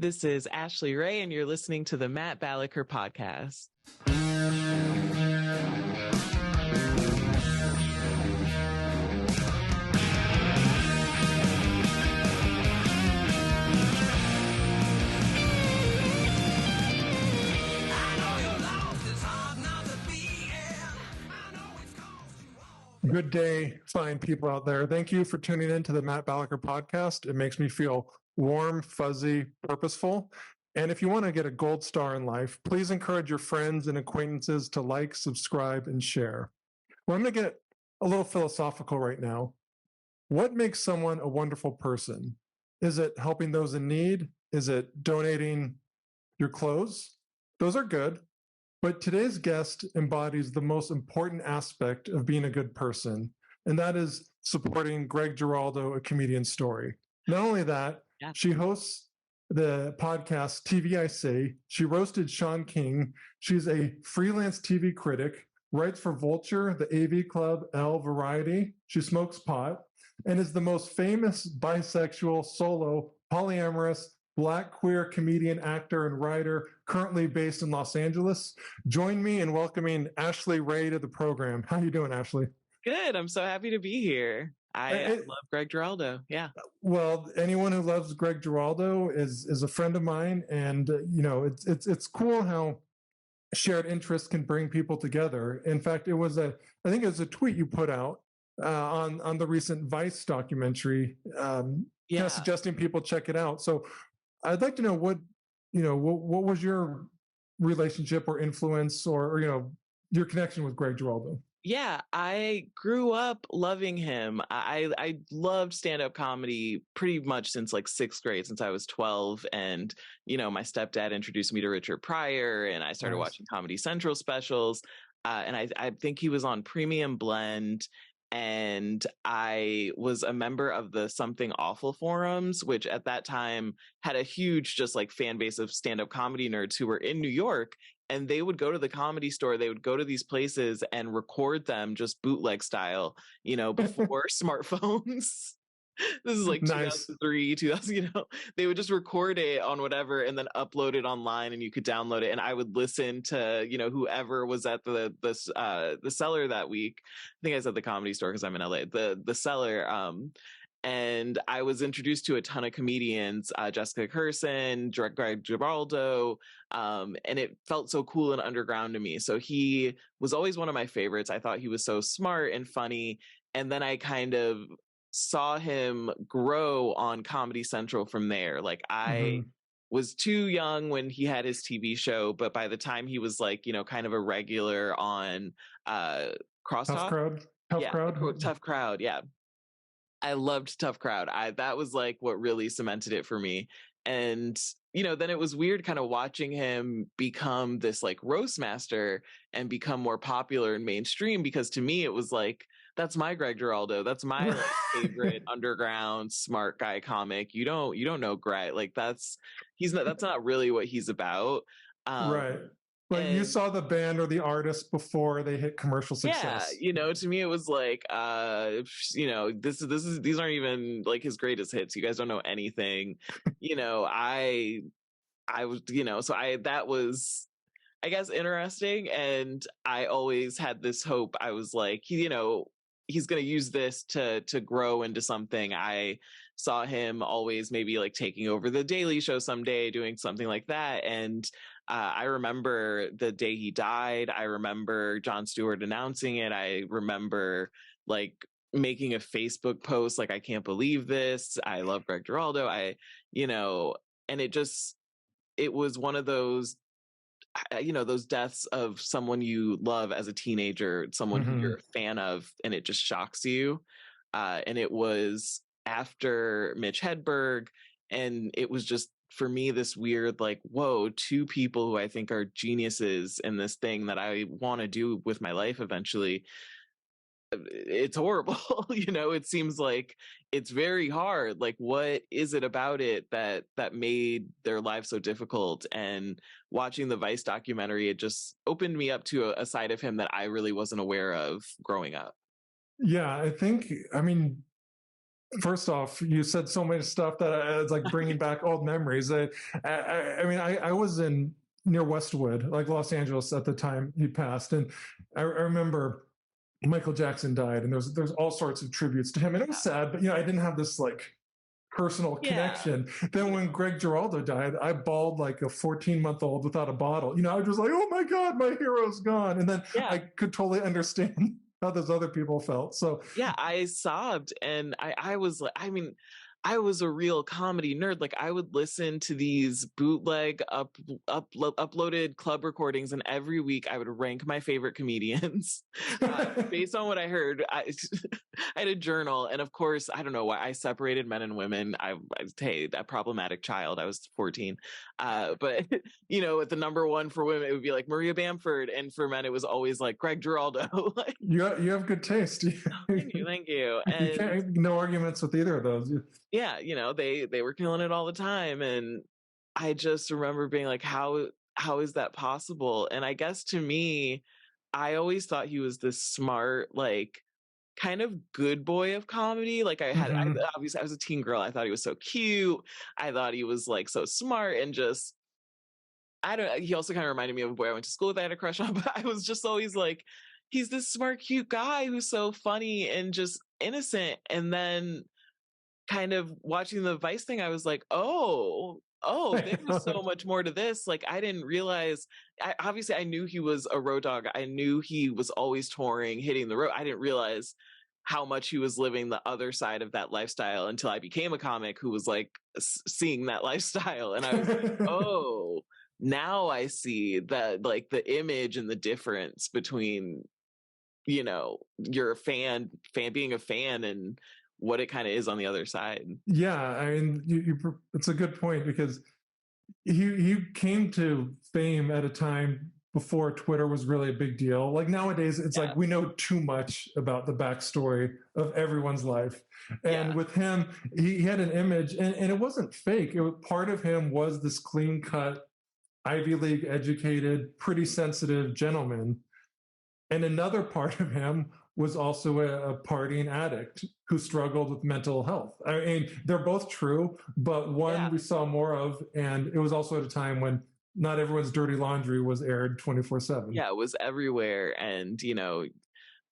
This is Ashley Ray, and you're listening to the Matt Balaker podcast. Good day, fine people out there. Thank you for tuning in to the Matt Balaker podcast. It makes me feel warm, fuzzy, purposeful. And if you want to get a gold star in life, please encourage your friends and acquaintances to like, subscribe, and share. Well, I'm going to get a little philosophical right now. What makes someone a wonderful person? Is it helping those in need? Is it donating your clothes? Those are good. But today's guest embodies the most important aspect of being a good person, and that is supporting Greg Giraldo, A Comedian Story. Not only that, she hosts the podcast TV I Say. She roasted Sean King. She's a freelance TV critic, writes for Vulture, the AV Club, Elle, Variety. She smokes pot and is the most famous bisexual, solo, polyamorous, Black queer comedian, actor, and writer, currently based in Los Angeles. Join me in welcoming Ashley Ray to the program. How you doing, Ashley? Good. I'm so happy to be here. I love Greg Giraldo. Yeah. Well, anyone who loves Greg Giraldo is a friend of mine, and it's cool how shared interests can bring people together. In fact, I think it was a tweet you put out on the recent Vice documentary, suggesting people check it out. So I'd like to know what was your relationship or influence or your connection with Greg Giraldo? Yeah, I grew up loving him. I loved stand-up comedy pretty much since like sixth grade, since I was 12. And, my stepdad introduced me to Richard Pryor, and I started watching Comedy Central specials. And I think he was on Premium Blend. And I was a member of the Something Awful forums, which at that time had a huge just like fan base of stand-up comedy nerds who were in New York. And they would go to the Comedy Store. They would go to these places and record them just bootleg style, before smartphones. This is like 2003, 2000, they would just record it on whatever and then upload it online and you could download it. And I would listen to, whoever was at the cellar that week. I think I said the Comedy Store because I'm in LA, the cellar. And I was introduced to a ton of comedians, Jessica Kirson, Greg Giraldo, and it felt so cool and underground to me. So he was always one of my favorites. I thought he was so smart and funny. And then I kind of saw him grow on Comedy Central from there. Like I was too young when he had his TV show, but by the time he was like, kind of a regular on Crosstalk. Tough Crowd. Yeah. I loved Tough Crowd. That was like what really cemented it for me. And, then it was weird kind of watching him become this like roast master and become more popular and mainstream, because to me it was like, that's my Greg Giraldo. That's my favorite underground smart guy comic. You don't know Greg. Like that's not really what he's about. Right. Like you saw the band or the artist before they hit commercial success. Yeah, to me it was like, these aren't even like his greatest hits. You guys don't know anything. I was, that was, I guess, interesting. And I always had this hope. I was like, he's going to use this to grow into something. I saw him always maybe like taking over the Daily Show someday, doing something like that. And I remember the day he died. I remember Jon Stewart announcing it. I remember like making a Facebook post like, I can't believe this. I love Greg Giraldo. And it was one of those, those deaths of someone you love as a teenager, someone who you're a fan of, and it just shocks you. And it was after Mitch Hedberg, and it was just, for me, this weird, like, whoa, two people who I think are geniuses in this thing that I want to do with my life eventually. It's horrible. It seems like it's very hard. Like, what is it about it that made their life so difficult? And watching the Vice documentary, it just opened me up to a side of him that I really wasn't aware of growing up. Yeah, I mean, First off, you said so much stuff that it's like bringing back old memories. I was in near Westwood, like Los Angeles, at the time he passed, and I remember Michael Jackson died, and there's all sorts of tributes to him, and it was sad, but I didn't have this like personal connection. Then when Greg Giraldo died, I bawled like a 14-month-old without a bottle. I was just like, oh my God, my hero's gone. And then I could totally understand how those other people felt. So yeah, I sobbed, and I was like, I mean, I was a real comedy nerd. Like, I would listen to these bootleg uploaded club recordings, and every week I would rank my favorite comedians based on what I heard. I had a journal, and of course, I don't know why I separated men and women. Hey, that problematic child. I was 14, but at the number one for women, it would be like Maria Bamford, and for men, it was always like Greg Giraldo. Like, you have good taste. Thank you. And no arguments with either of those. yeah, they were killing it all the time, and I just remember being like, how is that possible? And I guess to me, I always thought he was this smart, like, kind of good boy of comedy. Like, obviously I was a teen girl. I thought he was so cute. I thought he was like so smart, and just, he also kind of reminded me of a boy I went to school with. I had a crush on, but I was just always like, he's this smart, cute guy who's so funny and just innocent. And then kind of watching the Vice thing, I was like, oh, there's so much more to this. Like, I didn't realize, obviously I knew he was a road dog. I knew he was always touring, hitting the road. I didn't realize how much he was living the other side of that lifestyle until I became a comic who was like seeing that lifestyle. And I was like, oh, now I see that, like, the image and the difference between, you're a fan being a fan, and what it kind of is on the other side. Yeah, I mean, it's a good point, because he came to fame at a time before Twitter was really a big deal. Like, nowadays, it's like we know too much about the backstory of everyone's life. And with him, he had an image, and it wasn't fake. Part of him was this clean-cut, Ivy League educated, pretty sensitive gentleman. And another part of him was also a partying addict who struggled with mental health. I mean, they're both true, but one we saw more of, and it was also at a time when not everyone's dirty laundry was aired 24/7. Yeah, it was everywhere. And,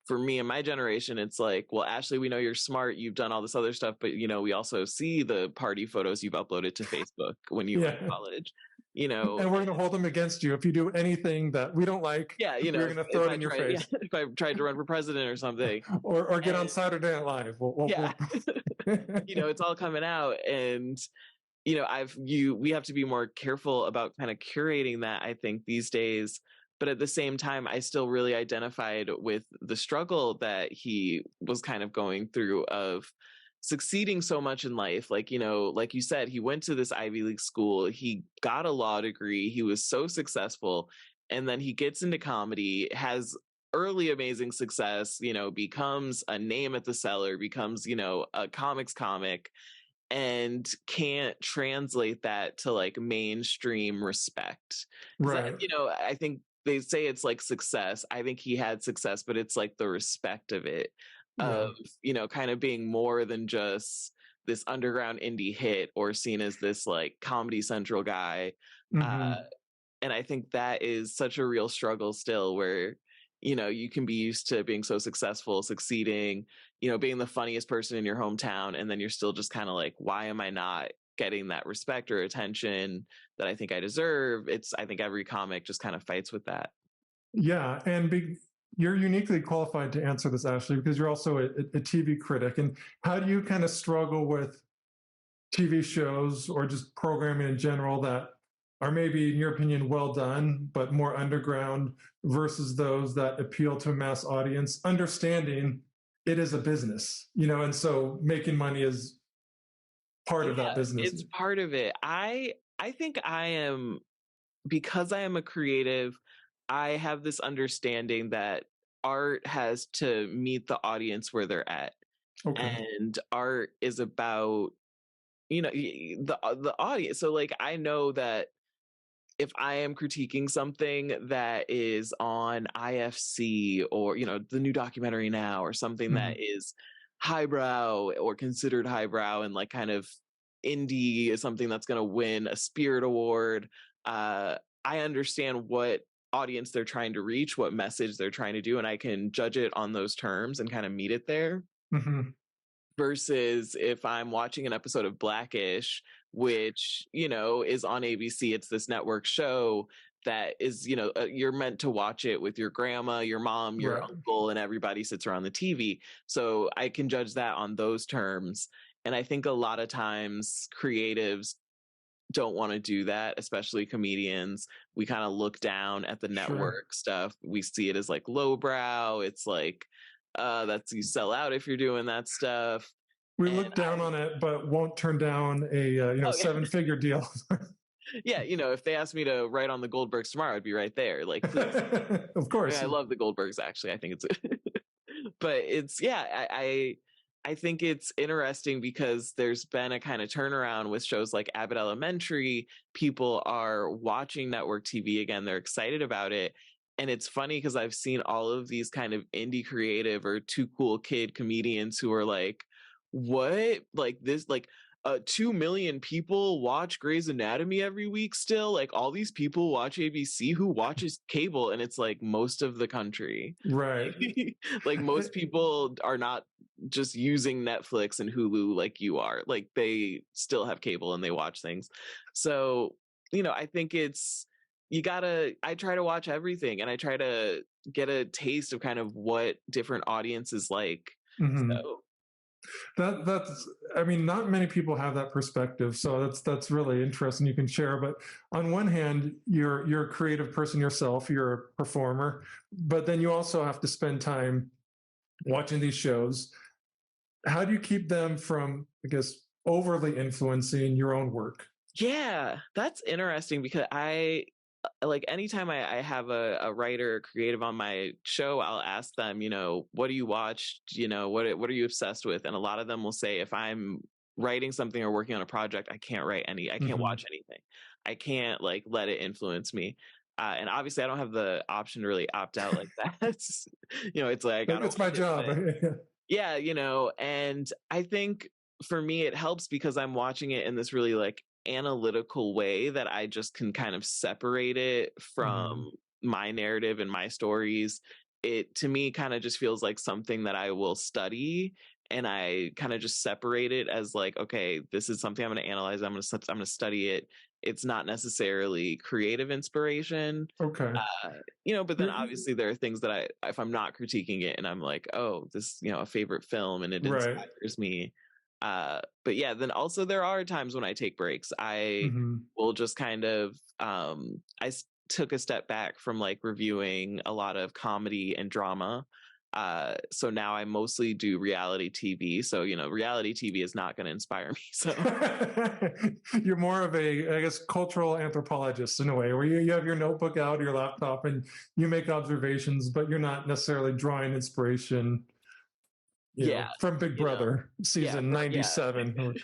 for me and my generation, it's like, well, Ashley, we know you're smart. You've done all this other stuff, but, we also see the party photos you've uploaded to Facebook when you were in college. And we're going to hold them against you if you do anything that we don't like. Yeah, we're going to throw it in your face. Yeah, if I tried to run for president or something, or get on Saturday Night Live. It's all coming out, and we have to be more careful about kind of curating that, I think, these days. But at the same time, I still really identified with the struggle that he was kind of going through of succeeding so much in life. Like, like you said, he went to this Ivy League school, he got a law degree, he was so successful, and then he gets into comedy, has early amazing success, becomes a name at the cellar, becomes, a comics comic, and can't translate that to like mainstream respect. Right. I think they say it's like success. I think he had success, but it's like the respect of it, of kind of being more than just this underground indie hit or seen as this like Comedy Central guy. And I think that is such a real struggle still, where you can be used to being so successful, succeeding, being the funniest person in your hometown, and then you're still just kind of like, why am I not getting that respect or attention that I think I deserve? I think every comic just kind of fights with that. Yeah, and you're uniquely qualified to answer this, Ashley, because you're also a TV critic. And how do you kind of struggle with TV shows or just programming in general that are maybe, in your opinion, well done, but more underground, versus those that appeal to a mass audience, understanding it is a business, and so making money is part of that business? It's part of it. I think because I am a creative, I have this understanding that art has to meet the audience where they're at. Okay. And art is about, the audience. So like, I know that if I am critiquing something that is on IFC or, the new documentary now, or something that is highbrow or considered highbrow and like kind of indie is something that's going to win a Spirit Award. I understand what audience they're trying to reach, what message they're trying to do, and I can judge it on those terms and kind of meet it there. Mm-hmm. Versus if I'm watching an episode of Blackish, which, you know, is on ABC, it's this network show that is, you know, you're meant to watch it with your grandma, your mom, your uncle, and everybody sits around the TV. So I can judge that on those terms. And I think a lot of times creatives don't want to do that, especially comedians. We kind of look down at the network stuff. We see it as like lowbrow. It's like, that's you sell out if you're doing that stuff. We look down on it, but won't turn down a seven-figure deal. Yeah, you know, if they asked me to write on the Goldbergs tomorrow, I'd be right there. Like, please. Of course, I love the Goldbergs. Actually, I think it's, but it's I think it's interesting because there's been a kind of turnaround with shows like Abbott Elementary. People are watching network TV again. They're excited about it. And it's funny because I've seen all of these kind of indie creative or too cool kid comedians who are like, what? Like this, like 2 million people watch Grey's Anatomy every week still. Like all these people watch ABC. Who watches cable? And it's like most of the country. Right. Like most people are not just using Netflix and Hulu like you are. Like they still have cable and they watch things. So, you know, I think I try to watch everything and I try to get a taste of kind of what different audiences like. Mm-hmm. So that's I mean, not many people have that perspective, so that's really interesting. You can share, but on one hand, you're a creative person yourself, you're a performer, but then you also have to spend time watching these shows. How do you keep them from, I guess, overly influencing your own work? Yeah, that's interesting because I like anytime I have a writer or creative on my show, I'll ask them, you know, what do you watch? You know, what are you obsessed with? And a lot of them will say, if I'm writing something or working on a project, I can't watch anything. I can't like let it influence me. And obviously I don't have the option to really opt out like that. You know, it's like, it's my job. Yeah, you know, and I think for me, it helps because I'm watching it in this really like analytical way that I just can kind of separate it from my narrative and my stories. It to me kind of just feels like something that I will study, and I kind of just separate it as like, okay, this is something I'm going to analyze. I'm going to study it. It's not necessarily creative inspiration. Okay. You know, but then obviously there are things that if I'm not critiquing it and I'm like, oh, this, you know, a favorite film and it inspires me. But yeah, then also there are times when I take breaks. I will just kind of, took a step back from like reviewing a lot of comedy and drama. So now I mostly do reality TV. So, you know, reality TV is not going to inspire me. So you're more of a, I guess, cultural anthropologist in a way, where you have your notebook out, your laptop, and you make observations, but you're not necessarily drawing inspiration. From Big Brother season 97.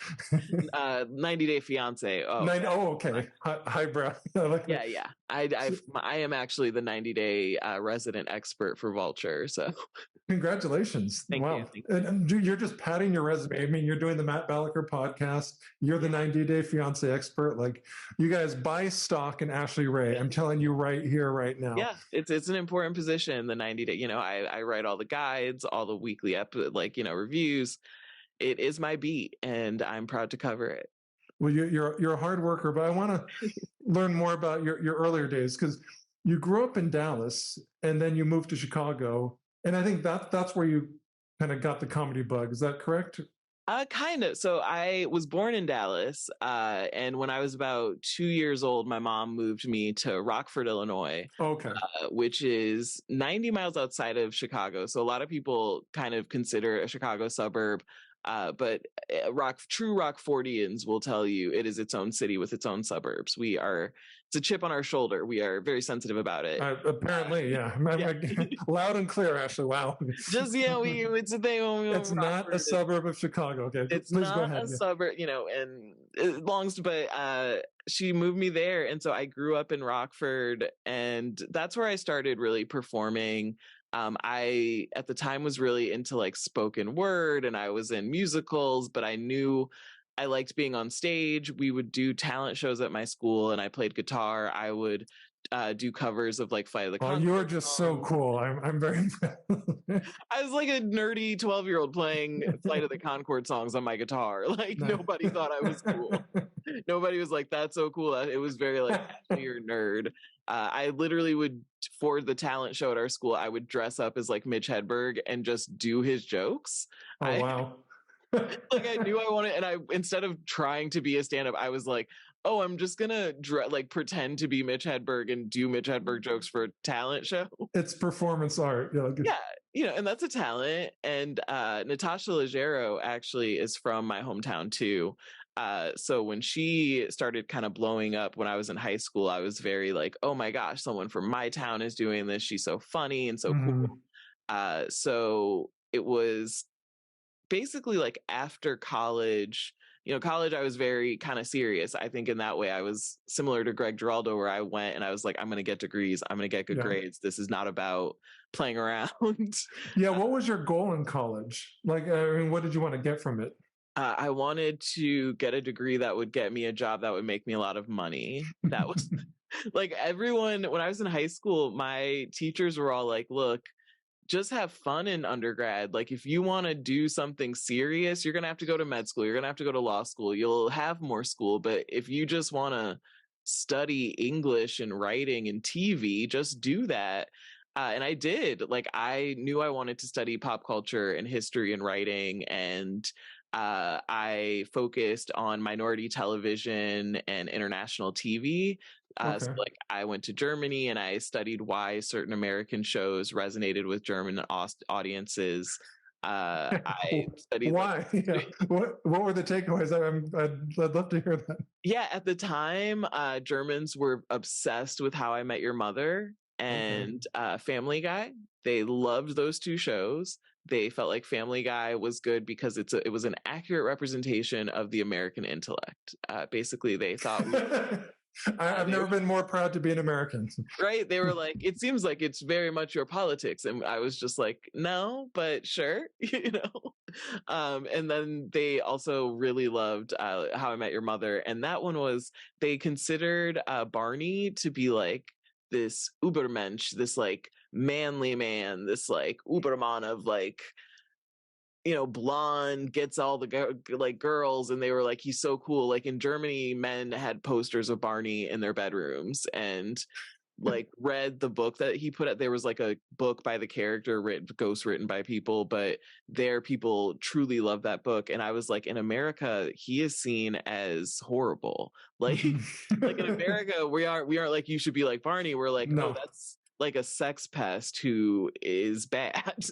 90 Day Fiance. Okay. Highbrow. Yeah. I am actually the 90 Day resident expert for Vulture. So congratulations. Thank you. And you're just padding your resume. I mean, you're doing the Matt Balaker podcast. You're the 90 Day Fiance expert. Like, you guys buy stock in Ashley Ray. I'm telling you right here, right now. Yeah, it's an important position, the 90 Day. You know, I write all the guides, all the weekly reviews. It is my beat, and I'm proud to cover it. Well, you're a hard worker, but I want to learn more about your earlier days, because you grew up in Dallas and then you moved to Chicago. And I think that's where you kind of got the comedy bug. Is that correct? Kind of. So I was born in Dallas, and when I was about 2 years old, my mom moved me to Rockford, Illinois, which is 90 miles outside of Chicago. So a lot of people kind of consider a Chicago suburb, but true Rockfordians will tell you it is its own city with its own suburbs. It's a chip on our shoulder. We are very sensitive about it. Apparently, yeah. Loud and clear, Ashley. Wow. Just, it's a thing. It's not a suburb of Chicago. Okay. It's not a suburb, and but she moved me there. And so I grew up in Rockford, and that's where I started really performing. I at the time was really into like spoken word, and I was in musicals, but I knew I liked being on stage. We would do talent shows at my school, and I played guitar. I would do covers of like Flight of the Oh, Conchords you're just so songs. cool. I'm very impressed. I was like a nerdy 12-year-old playing Flight of the Conchord songs on my guitar. Like Nice. nobody thought I was cool. Nobody was like, "That's so cool." It was very like, "Actually, you're a nerd." I literally would, for the talent show at our school, I would dress up as like Mitch Hedberg and just do his jokes. Oh, wow. Like I knew I wanted, and I, instead of trying to be a stand-up, I was like, oh, I'm just gonna like pretend to be Mitch Hedberg and do Mitch Hedberg jokes for a talent show. It's performance art. Yeah, and that's a talent. And Natasha Leggero actually is from my hometown too. So when she started kind of blowing up when I was in high school, I was very like, oh my gosh, someone from my town is doing this. She's so funny and so cool. So it was basically like after college. College, I was very kind of serious. I think in that way, I was similar to Greg Giraldo, where I went and I was like, I'm going to get degrees. I'm going to get good grades. This is not about playing around. Yeah. What was your goal in college? Like, I mean, what did you want to get from it? I wanted to get a degree that would get me a job that would make me a lot of money. That was like everyone, when I was in high school, my teachers were all like, look, just have fun in undergrad. Like if you want to do something serious, you're going to have to go to med school. You're going to have to go to law school. You'll have more school. But if you just want to study English and writing and TV, just do that. And I did. Like I knew I wanted to study pop culture and history and writing. And I focused on minority television and international TV. So like I went to Germany and I studied why certain American shows resonated with German audiences. I studied why. What were the takeaways? I'd love to hear that. Yeah, at the time, Germans were obsessed with How I Met Your Mother and Family Guy. They loved those two shows. They felt like Family Guy was good because it was an accurate representation of the American intellect. Basically, they thought I've never been more proud to be an American. Right? They were like, it seems like it's very much your politics. And I was just like, no, but sure, And then they also really loved How I Met Your Mother. And that one was, they considered Barney to be like this Ubermensch, this like manly man, this like Uberman of like, blonde, gets all the like girls, and they were like, he's so cool. Like in Germany, men had posters of Barney in their bedrooms and like read the book that he put out. There was like a book by the character ghostwritten by people, but their people truly loved that book. And I was like, in America, he is seen as horrible. Like like in America, we aren't like, you should be like Barney. We're like, no, that's like a sex pest who is bad.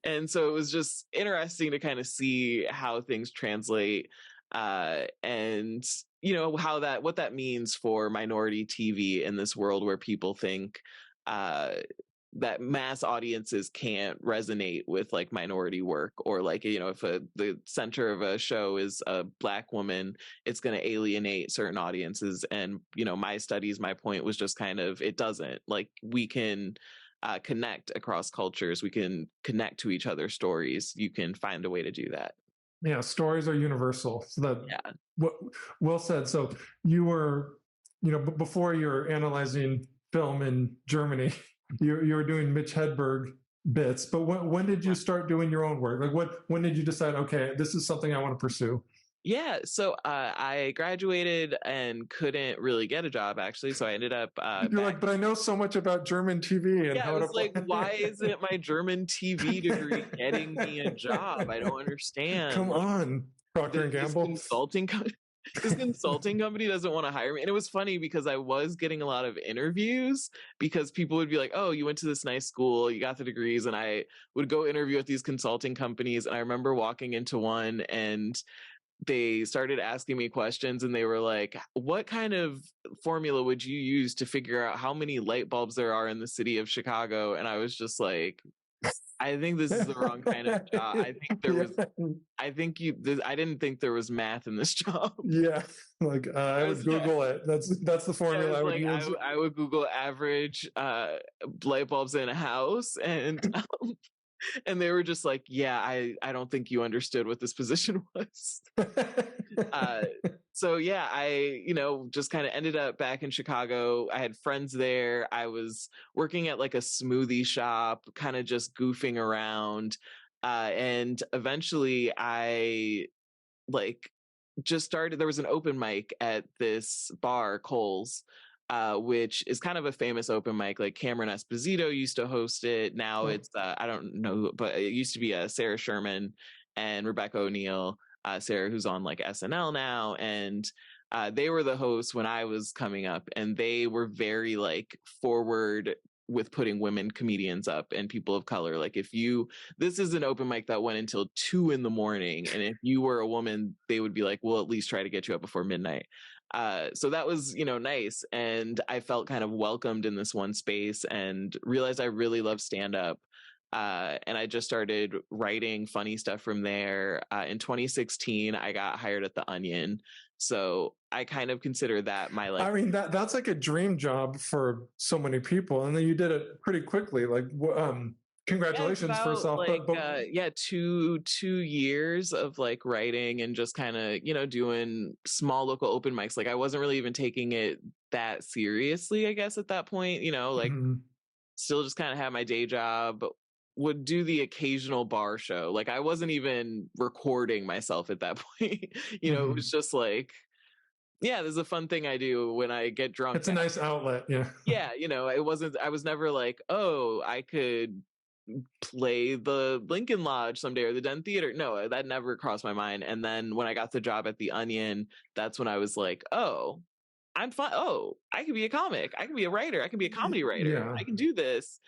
And so it was just interesting to kind of see how things translate, and what that means for minority TV in this world where people think that mass audiences can't resonate with like minority work, or like if the center of a show is a Black woman, it's going to alienate certain audiences. And my point was just kind of, it doesn't. Like we can connect across cultures. We can connect to each other's stories. You can find a way to do that. Yeah, stories are universal. So that what well said. So you were, before you're analyzing film in Germany, you were doing Mitch Hedberg bits. But when did you start doing your own work? Like when did you decide, okay, this is something I want to pursue? Yeah, so I graduated and couldn't really get a job, actually. So I ended up. You're like, but I know so much about German TV and how I was like, why isn't my German TV degree getting me a job? I don't understand. Come on, Procter and Gamble. This consulting company doesn't want to hire me. And it was funny because I was getting a lot of interviews because people would be like, oh, you went to this nice school, you got the degrees. And I would go interview at these consulting companies. And I remember walking into one and they started asking me questions, and they were like, what kind of formula would you use to figure out how many light bulbs there are in the city of Chicago? And I was just like, I think this is the wrong kind of job. I think there was. Yeah. I think I didn't think there was math in this job. Yeah, like I I would was. Google it. That's the I formula was I would like, use. I would Google average light bulbs in a house, and they were just like, yeah, I don't think you understood what this position was. uh, so yeah, I just kind of ended up back in Chicago. I had friends there. I was working at like a smoothie shop, kind of just goofing around, and eventually I like just started. There was an open mic at this bar, Cole's, which is kind of a famous open mic. Like Cameron Esposito used to host it. Now it's I don't know, but it used to be Sarah Sherman and Rebecca O'Neill. Sarah, who's on like SNL now, and they were the hosts when I was coming up, and they were very like forward with putting women comedians up and people of color. Like this is an open mic that went until 2 a.m, and if you were a woman, they would be like, we'll at least try to get you up before midnight. So that was nice, and I felt kind of welcomed in this one space and realized I really love stand up. And I just started writing funny stuff from there. In 2016, I got hired at The Onion. So I kind of consider that my like. I mean, that's like a dream job for so many people, and then you did it pretty quickly. Like, congratulations, first off. Like, yeah, two years of like writing and just kind of doing small local open mics. Like I wasn't really even taking it that seriously, I guess, at that point. Like still just kind of had my day job, would do the occasional bar show. Like I wasn't even recording myself at that point. It was just like, yeah, there's a fun thing I do when I get drunk. It's a nice outlet. Yeah. Yeah. I was never like, oh, I could play the Lincoln Lodge someday or the Den Theater. No, that never crossed my mind. And then when I got the job at The Onion, that's when I was like, oh, I'm fine. Oh, I can be a comic. I can be a writer. I can be a comedy writer. Yeah. I can do this.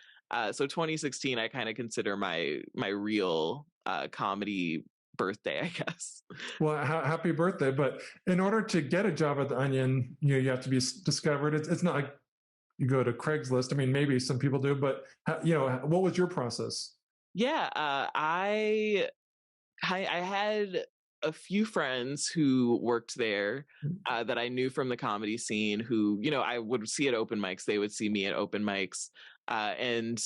So 2016, I kind of consider my real comedy birthday, I guess. Well, happy birthday! But in order to get a job at The Onion, you have to be discovered. It's not like you go to Craigslist. I mean, maybe some people do, but what was your process? Yeah, I had a few friends who worked there that I knew from the comedy scene who, I would see at open mics. They would see me at open mics. And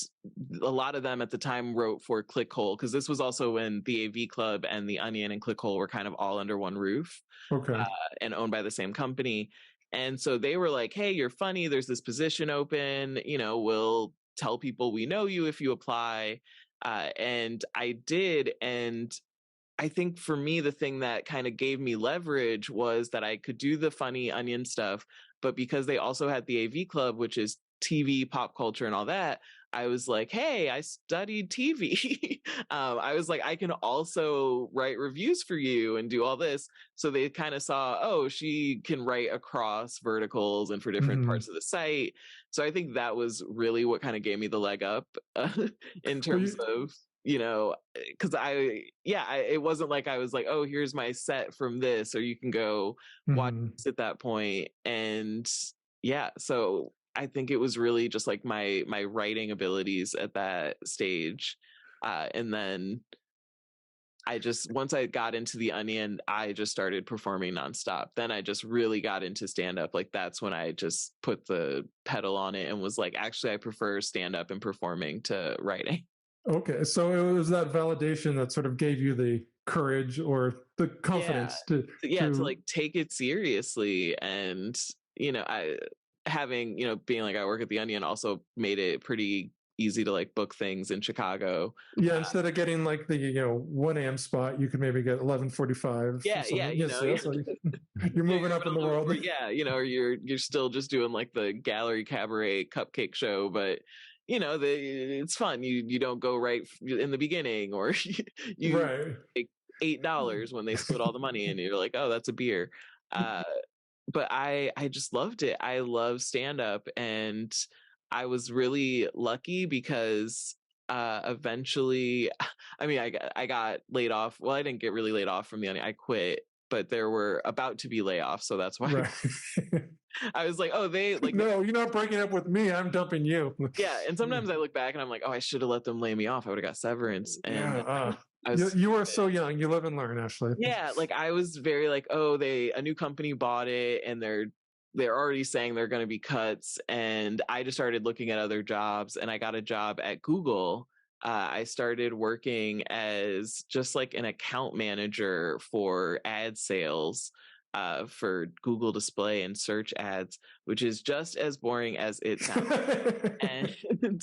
a lot of them at the time wrote for Clickhole, because this was also when the AV Club and the Onion and Clickhole were kind of all under one roof. Okay. And owned by the same company. And so they were like, hey, you're funny. There's this position open. We'll tell people we know you if you apply. And I did. And I think for me, the thing that kind of gave me leverage was that I could do the funny Onion stuff, but because they also had the AV Club, which is TV, pop culture, and all that, I was like, hey, I studied TV. I was like, I can also write reviews for you and do all this. So they kind of saw, oh, she can write across verticals and for different parts of the site. So I think that was really what kind of gave me the leg up in terms of, because it wasn't like I was like, oh, here's my set from this, or you can go watch this at that point. And yeah, so I think it was really just like my writing abilities at that stage. And then once I got into The Onion, I just started performing nonstop. Then I just really got into stand up. Like that's when I just put the pedal on it and was like, actually, I prefer stand up and performing to writing. Okay. So it was that validation that sort of gave you the courage or the confidence to like take it seriously. And, being like I work at The Onion also made it pretty easy to like book things in Chicago. Yeah, instead of getting like the 1 a.m. spot, you could maybe get 11:45. Yeah, you're moving up in the world. Or you're still just doing like the gallery cabaret cupcake show, but it's fun. You don't go right in the beginning, or you right. take $8 when they split all the money, and you're like, oh, that's a beer. But I just loved it. I love stand up, and I was really lucky because eventually, I mean, I got laid off. Well, I didn't get really laid off from The Onion. I quit, but there were about to be layoffs, so that's why. Right. I was like, oh, they like, no, you're not breaking up with me. I'm dumping you. yeah. And sometimes I look back and I'm like, oh, I should have let them lay me off. I would have got severance. And Yeah. I was, You are so young. You live and learn, Ashley. yeah, like I was very like, oh, a new company bought it and they're already saying they're going to be cuts. And I just started looking at other jobs and I got a job at Google. I started working as just like an account manager for ad sales for Google display and search ads, which is just as boring as it sounds. And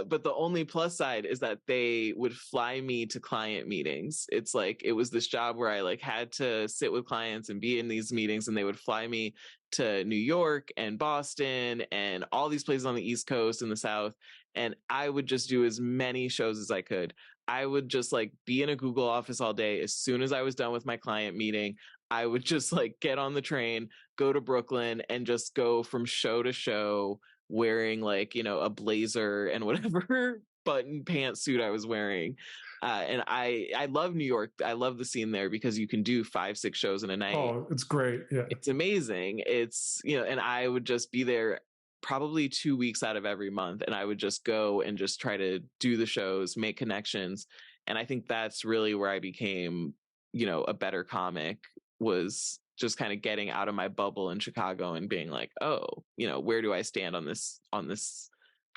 but the only plus side is that they would fly me to client meetings. It's like it was this job where I like had to sit with clients and be in these meetings, and they would fly me to New York and Boston and all these places on the East Coast and the South, and I would just do as many shows as I could. I would just like be in a Google office all day. As soon as I was done with my client meeting, I would just like get on the train, go to Brooklyn, and just go from show to show wearing like, you know, a blazer and whatever button pantsuit I was wearing. And I love New York. I love the scene there because you can do 5-6 shows in a night. Oh, it's great. Yeah. It's amazing. It's, you know, and I would just be there probably 2 weeks out of every month. And I would just go and just try to do the shows, make connections. And I think that's really where I became, you know, a better comic, was just kind of getting out of my bubble in Chicago and being like, oh, you know, where do I stand on this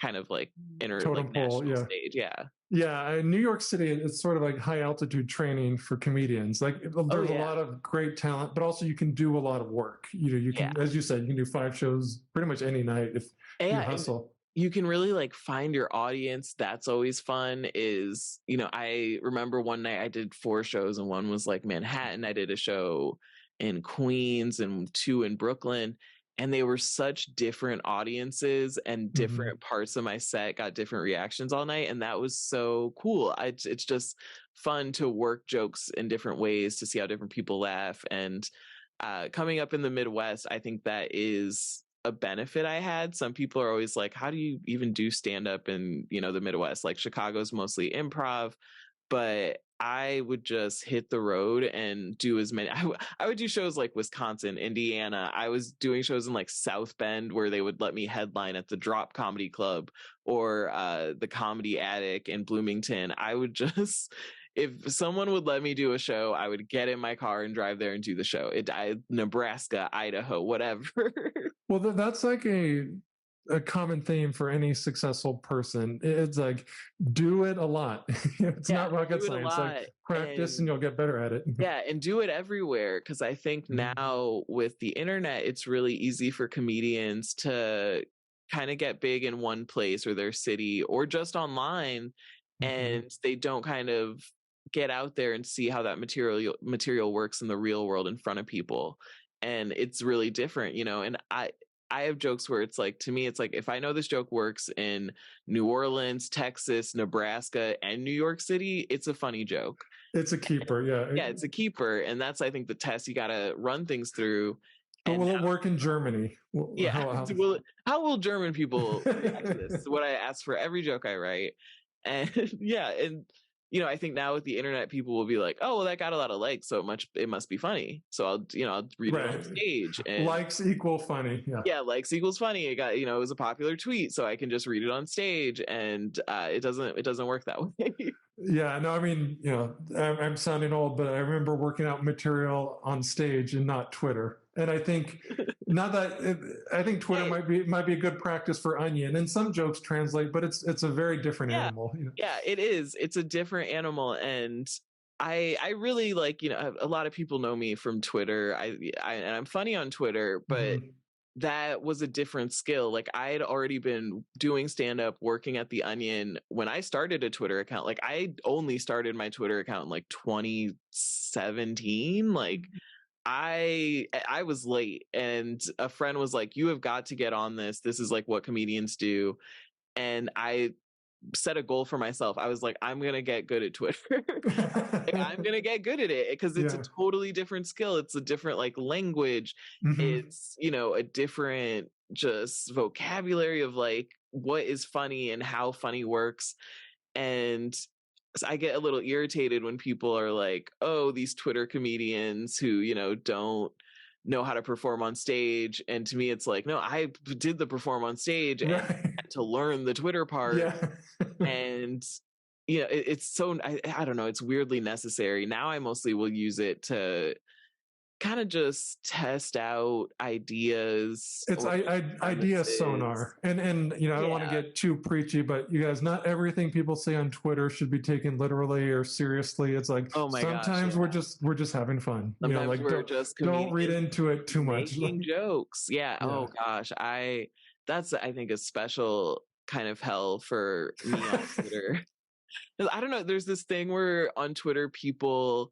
kind of like like national stage? Yeah. Yeah, in New York City, it's sort of like high altitude training for comedians. Like there's a lot of great talent, but also you can do a lot of work. You know, you can, as you said, you can do 5 shows pretty much any night if you hustle. You can really like find your audience. That's always fun. Is, you know, I remember one night I did 4 shows and one was like Manhattan. I did a show in Queens and 2 in Brooklyn, and they were such different audiences, and different parts of my set got different reactions all night, and that was so cool. It's just fun to work jokes in different ways to see how different people laugh. And coming up in the Midwest, I think that is a benefit I had. Some people are always like, how do you even do stand up in, you know, the Midwest? Like Chicago's mostly improv, but I would just hit the road and do as many. I would do shows like Wisconsin, Indiana. I was doing shows in like South Bend where they would let me headline at the Drop Comedy Club or the Comedy Attic in Bloomington. I would just, if someone would let me do a show, I would get in my car and drive there and do the show. Nebraska, Idaho, whatever. Well, that's like a common theme for any successful person. It's like, do it a lot. It's not rocket science. Like practice and you'll get better at it. Yeah, and do it everywhere. Because I think now with the internet, it's really easy for comedians to kind of get big in one place or their city or just online, and they don't kind of get out there and see how that material works in the real world in front of people. And it's really different, you know. And I have jokes where it's like, to me, it's like, if I know this joke works in New Orleans, Texas, Nebraska, and New York City, it's a funny joke. It's a keeper. Yeah. Yeah, it's a keeper. And that's, I think, the test you got to run things through. But will it work in Germany? How will German people react to this? What I ask for every joke I write. And yeah, and you know, I think now with the internet, people will be like, "Oh, well, that got a lot of likes, so it must be funny." So I'll read it on stage. And likes equal funny. Yeah, likes equals funny. It got, it was a popular tweet, so I can just read it on stage, and it doesn't work that way. Yeah, no, I mean, I'm sounding old, but I remember working out material on stage and not Twitter. And I think I think Twitter might be a good practice for Onion, and some jokes translate, but it's a very different animal. Yeah, it is. It's a different animal, and I really like, a lot of people know me from Twitter. And I'm funny on Twitter, but that was a different skill. Like, I had already been doing stand-up, working at the Onion when I started a Twitter account. Like, I only started my Twitter account in like 2017. Like, I was late, and a friend was like, "You have got to get on this. This is like what comedians do." And I set a goal for myself. I was like, I'm going to get good at Twitter. I'm going to get good at it because it's a totally different skill. It's a different like language. It's, a different just vocabulary of like what is funny and how funny works. And I get a little irritated when people are like, "Oh, these Twitter comedians who, don't know how to perform on stage. And to me, it's like, no, I did the perform on stage and had to learn the Twitter part. Yeah. And it's so, I don't know, it's weirdly necessary. Now I mostly will use it to kind of just test out ideas. It's idea sonar. And I don't want to get too preachy, but you guys, not everything people say on Twitter should be taken literally or seriously. It's like, sometimes we're just having fun. Sometimes we're just don't read into it too much. Making jokes. Yeah. Oh gosh. That's I think a special kind of hell for me on Twitter. I don't know. There's this thing where on Twitter people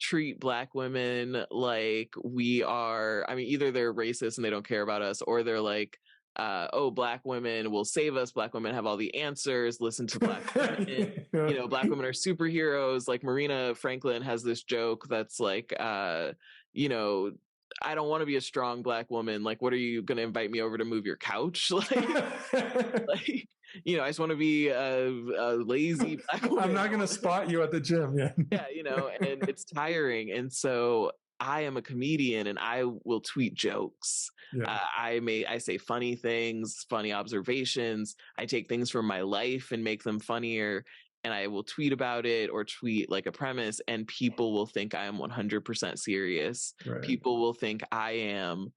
treat Black women like we are, I mean, either they're racist and they don't care about us, or they're like, oh, Black women will save us. Black women have all the answers. Listen to Black women. Black women are superheroes. Like Marina Franklin has this joke that's like, I don't want to be a strong Black woman. Like, what are you going to invite me over to move your couch? I just want to be a lazy Black woman. I'm not going to spot you at the gym. Yeah. Yeah, and it's tiring. And so I am a comedian and I will tweet jokes. Yeah. I say funny things, funny observations. I take things from my life and make them funnier. And I will tweet about it or tweet like a premise, and people will think I am 100% serious. Right. People will think I am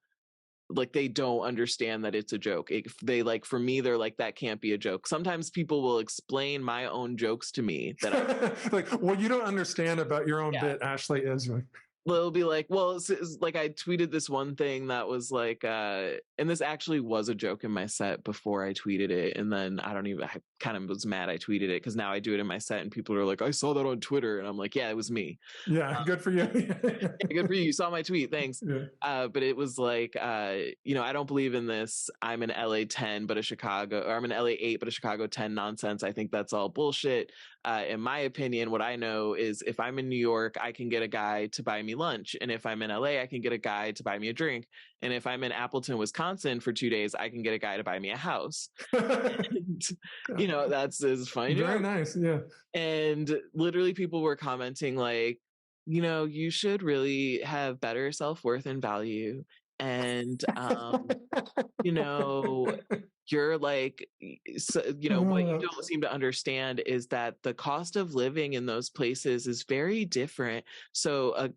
like, they don't understand that it's a joke. If they for me, they're like, that can't be a joke. Sometimes people will explain my own jokes to me that like, well, you don't understand about your own bit, Ashley is. They'll be like, well, it's like I tweeted this one thing that was like, and this actually was a joke in my set before I tweeted it. And then I kind of was mad I tweeted it because now I do it in my set and people are like, I saw that on Twitter. And I'm like, yeah, it was me. Yeah, good for you. Good for you. You saw my tweet. Thanks. Yeah. But it was like, I don't believe in this. I'm an LA 10, but I'm an LA 8, but a Chicago 10 nonsense. I think that's all bullshit. In my opinion, what I know is if I'm in New York, I can get a guy to buy me lunch. And if I'm in LA, I can get a guy to buy me a drink. And if I'm in Appleton, Wisconsin for 2 days, I can get a guy to buy me a house. And, that's funny. Very nice. Yeah. And literally people were commenting like, you should really have better self-worth and value. And, you're like, what you don't seem to understand is that the cost of living in those places is very different. So,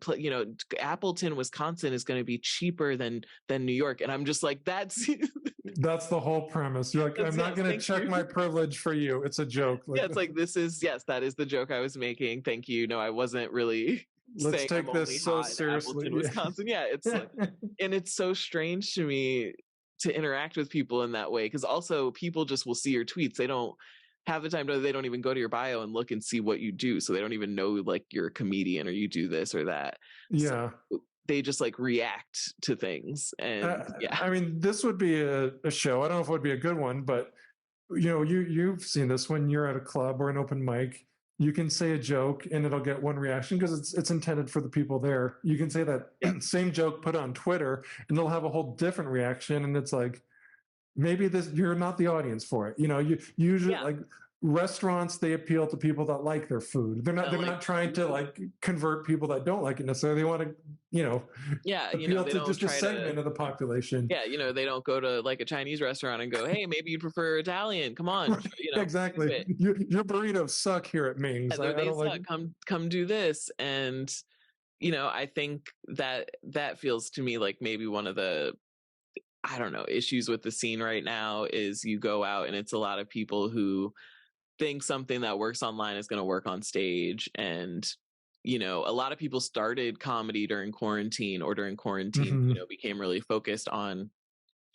Appleton, Wisconsin is going to be cheaper than New York. And I'm just like, that's the whole premise. You're like, I'm not going to check my privilege for you. It's a joke. It's like, that is the joke I was making. Thank you. No, I wasn't really. Let's take this so seriously. In Wisconsin. Yeah, it's like, and it's so strange to me to interact with people in that way, because also people just will see your tweets. They don't have the time they don't even go to your bio and look and see what you do, so they don't even know like you're a comedian or you do this or that. Yeah, so they just like react to things. And I mean, this would be a show. I don't know if it would be a good one, but you've seen this when you're at a club or an open mic. You can say a joke and it'll get one reaction because it's intended for the people there. You can say that same joke put on Twitter and they'll have a whole different reaction. And it's like, maybe you're not the audience for it. You usually like restaurants, they appeal to people that like their food. They're not trying to like convert people that don't like it necessarily. They want to, appeal to just a segment of the population. Yeah. They don't go to like a Chinese restaurant and go, hey, maybe you prefer Italian. Come on. Exactly. Your burritos suck here at Ming's. Yeah, they suck. Come do this. And, I think that feels to me like maybe one of the, I don't know, issues with the scene right now is you go out and it's a lot of people who think something that works online is going to work on stage. And, a lot of people started comedy during quarantine became really focused on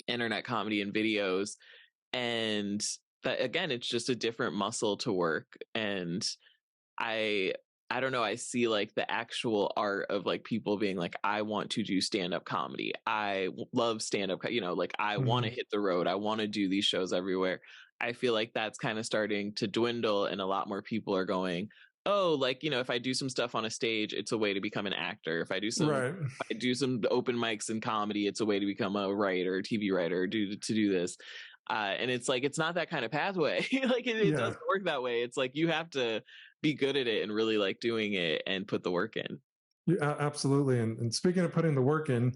internet comedy and videos. And that, again, it's just a different muscle to work. And I don't know. I see like the actual art of like people being like, I want to do stand-up comedy. I love stand-up, I want to hit the road. I want to do these shows everywhere. I feel like that's kind of starting to dwindle, and a lot more people are going, oh, if I do some stuff on a stage, it's a way to become an actor. If I do some open mics in comedy, it's a way to become a writer, TV writer, to do this. And it's like, it's not that kind of pathway. It doesn't work that way. It's like, you have to be good at it and really like doing it and put the work in. Yeah, absolutely. And speaking of putting the work in,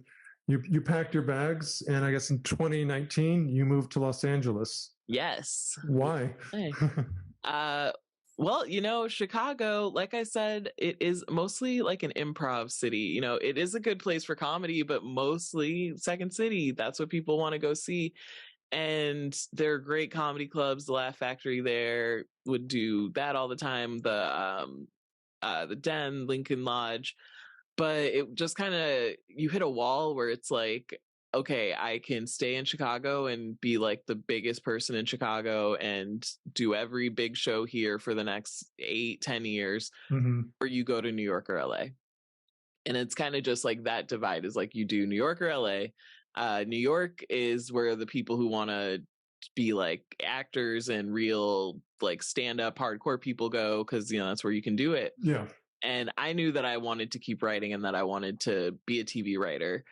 You packed your bags, and I guess in 2019 you moved to Los Angeles. Yes. Why? Uh, well, Chicago, like I said, it is mostly like an improv city. It is a good place for comedy, but mostly Second City. That's what people want to go see. And there are great comedy clubs. The Laugh Factory there would do that all the time. The Den, Lincoln Lodge. But it just kind of, you hit a wall where it's like, okay, I can stay in Chicago and be like the biggest person in Chicago and do every big show here for the next 8-10 years, or you go to New York or LA. And it's kind of just like that divide is like you do New York or LA. New York is where the people who want to be like actors and real like stand-up hardcore people go, because that's where you can do it. Yeah. And I knew that I wanted to keep writing and that I wanted to be a TV writer.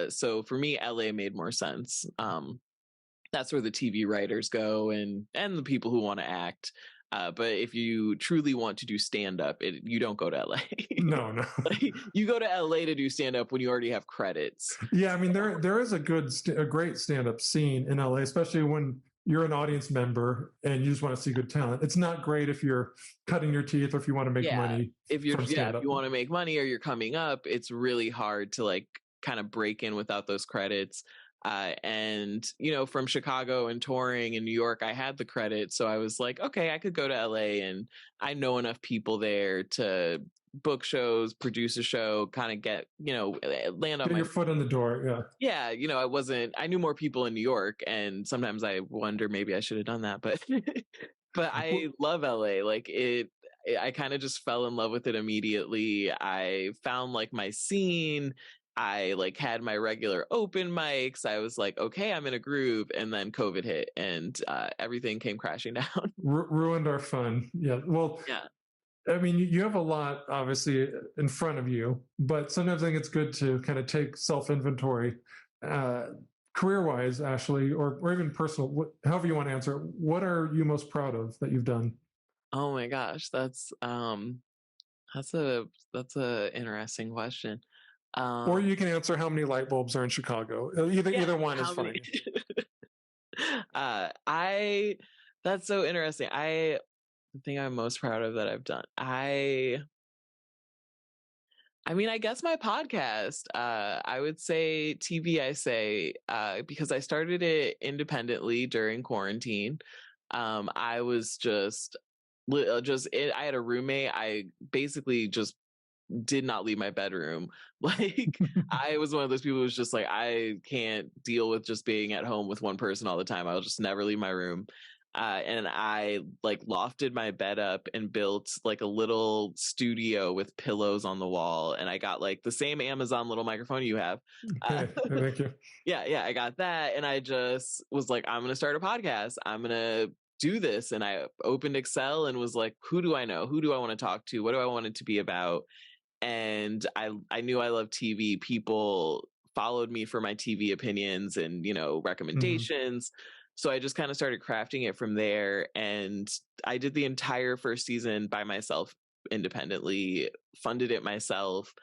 So for me, LA made more sense. That's where the TV writers go and the people who want to act. But if you truly want to do stand-up, you don't go to LA. No. Like, you go to LA to do stand-up when you already have credits. Yeah, I mean there is a great stand-up scene in LA, especially when you're an audience member and you just want to see good talent. It's not great if you're cutting your teeth or if you want to make money. If you want to make money or you're coming up, it's really hard to like kind of break in without those credits. And from Chicago and touring in New York, I had the credit, so I was like, okay, I could go to LA and I know enough people there to book shows, produce a show, kind of get land on your foot in the door. I knew more people in New York, and sometimes I wonder maybe I should have done that, but but I love LA. Like I kind of just fell in love with it immediately. I found like my scene. I like had my regular open mics. I was like, okay, I'm in a groove. And then COVID hit and everything came crashing down. Ruined our fun. Yeah. Well, yeah. I mean, you have a lot obviously in front of you, but sometimes I think it's good to kind of take self-inventory, career-wise, Ashley, or even personal, however you want to answer it. What are you most proud of that you've done? Oh my gosh, that's a interesting question. Or you can answer how many light bulbs are in Chicago. Either one is fine. That's so interesting. The thing I'm most proud of that I've done. I mean, I guess my podcast, I would say TV, because I started it independently during quarantine. I was I had a roommate. I basically just did not leave my bedroom. Like I was one of those people who's just like, I can't deal with just being at home with one person all the time. I'll just never leave my room. And I like lofted my bed up and built like a little studio with pillows on the wall. And I got like the same Amazon little microphone you have. Thank you. Yeah, I got that. And I just was like, I'm going to start a podcast. I'm going to do this. And I opened Excel and was like, who do I know? Who do I want to talk to? What do I want it to be about? And I knew I loved TV. People followed me for my TV opinions and, recommendations. So I just kind of started crafting it from there. And I did the entire first season by myself, independently, funded it myself.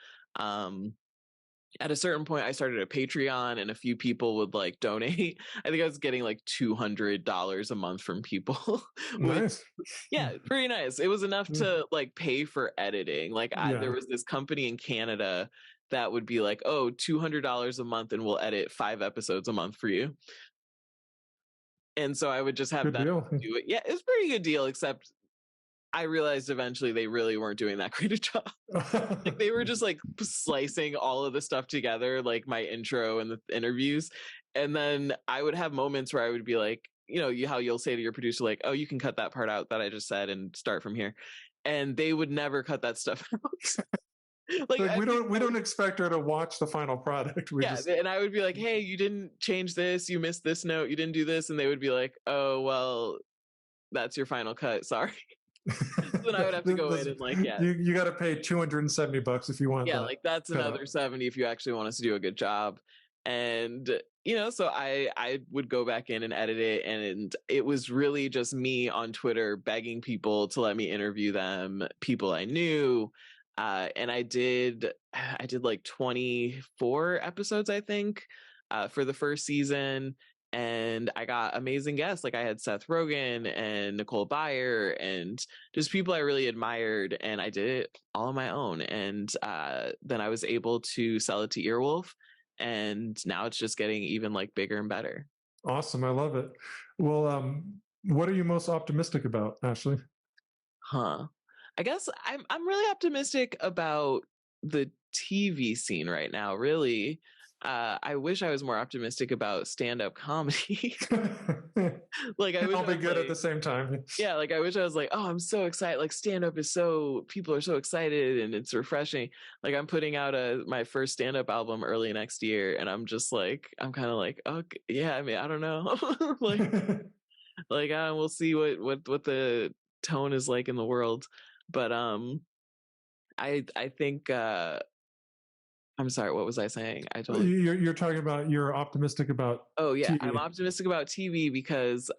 At a certain point, I started a Patreon and a few people would like donate. I think I was getting like $200 a month from people. Nice. Yeah, pretty nice. It was enough to like pay for editing. Like there was this company in Canada that would be like, oh, $200 a month and we'll edit 5 episodes a month for you. And so I would just have good them deal. do it. Yeah, it's a pretty good deal, except I realized eventually they really weren't doing that great a job. Like they were just like slicing all of the stuff together, like my intro and the interviews. And then I would have moments where I would be like, how you'll say to your producer, like, oh, you can cut that part out that I just said and start from here. And they would never cut that stuff out. Like we don't expect her to watch the final product. And I would be like, hey, you didn't change this, you missed this note, you didn't do this, and they would be like, oh, well, that's your final cut, sorry. Then I would have to go in and like, you got to pay $270 if you want. Yeah, like that's another 70 if you actually want us to do a good job. And so I would go back in and edit it, and it was really just me on Twitter begging people to let me interview them, people I knew. And I did like 24 episodes, I think, for the first season. And I got amazing guests. Like I had Seth Rogen and Nicole Byer and just people I really admired. And I did it all on my own. And then I was able to sell it to Earwolf. And now it's just getting even like bigger and better. Awesome. I love it. Well, what are you most optimistic about, Ashley? I guess I'm really optimistic about the TV scene right now, really. I wish I was more optimistic about stand-up comedy. Like I wish I'll be I was good like, at the same time. yeah, like I wish I was like, oh, I'm so excited. Like stand-up is so, people are so excited and it's refreshing. Like I'm putting out my first stand-up album early next year, and I'm just like, I'm kind of like, okay, yeah, I mean, I don't know. like we'll see what the tone is like in the world. But I think I'm sorry, what was I saying? I totally You're talking about you're optimistic about Oh yeah, TV. I'm optimistic about TV because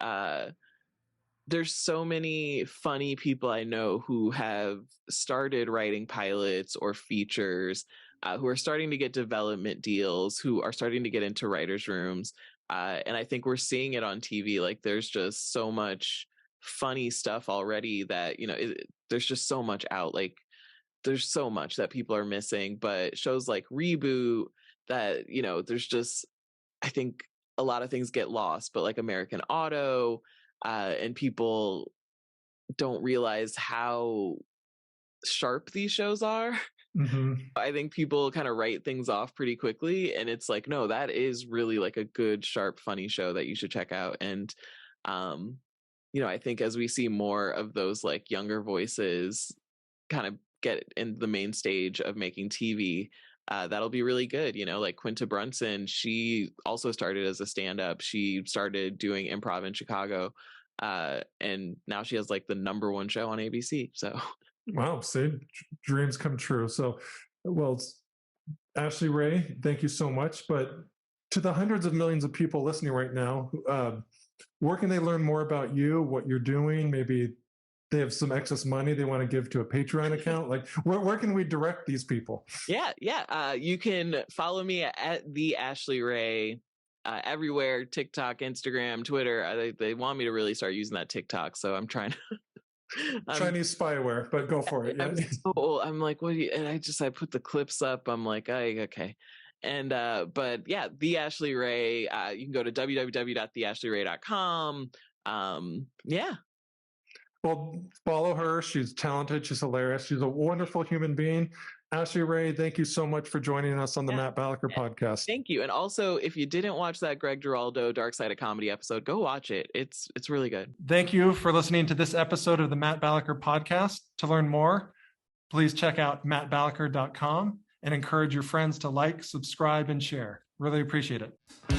there's so many funny people I know who have started writing pilots or features, who are starting to get development deals, who are starting to get into writers' rooms. And I think we're seeing it on TV. Like there's just so much funny stuff already that, there's just so much out. Like there's so much that people are missing. But shows like Reboot that, there's just, I think a lot of things get lost, but like American Auto, and people don't realize how sharp these shows are. Mm-hmm. I think people kind of write things off pretty quickly, and it's like, no, that is really like a good, sharp, funny show that you should check out. And I think as we see more of those like younger voices kind of get in the main stage of making TV, that'll be really good. Like Quinta Brunson, she also started as a stand-up. She started doing improv in Chicago, and now she has like the #1 show on ABC. So wow, see, dreams come true. So, well, Ashley Ray, thank you so much. But to the hundreds of millions of people listening right now, where can they learn more about you, what you're doing? Maybe they have some excess money they want to give to a Patreon account. Like, where can we direct these people? Yeah. You can follow me at the Ashley Ray everywhere: TikTok, Instagram, Twitter. They want me to really start using that TikTok, so I'm trying to. Chinese spyware, but go for it. Yeah. I'm so old. I'm like, what do you? And I put the clips up. I'm like, okay. And but yeah, the Ashley Ray. You can go to www.theashleyray.com. Yeah. Well, follow her. She's talented. She's hilarious. She's a wonderful human being. Ashley Ray, thank you so much for joining us on the Matt Balaker podcast. Thank you. And also, if you didn't watch that Greg Giraldo Dark Side of Comedy episode, go watch it. It's really good. Thank you for listening to this episode of the Matt Balaker podcast. To learn more, please check out mattbalaker.com and encourage your friends to like, subscribe, and share. Really appreciate it.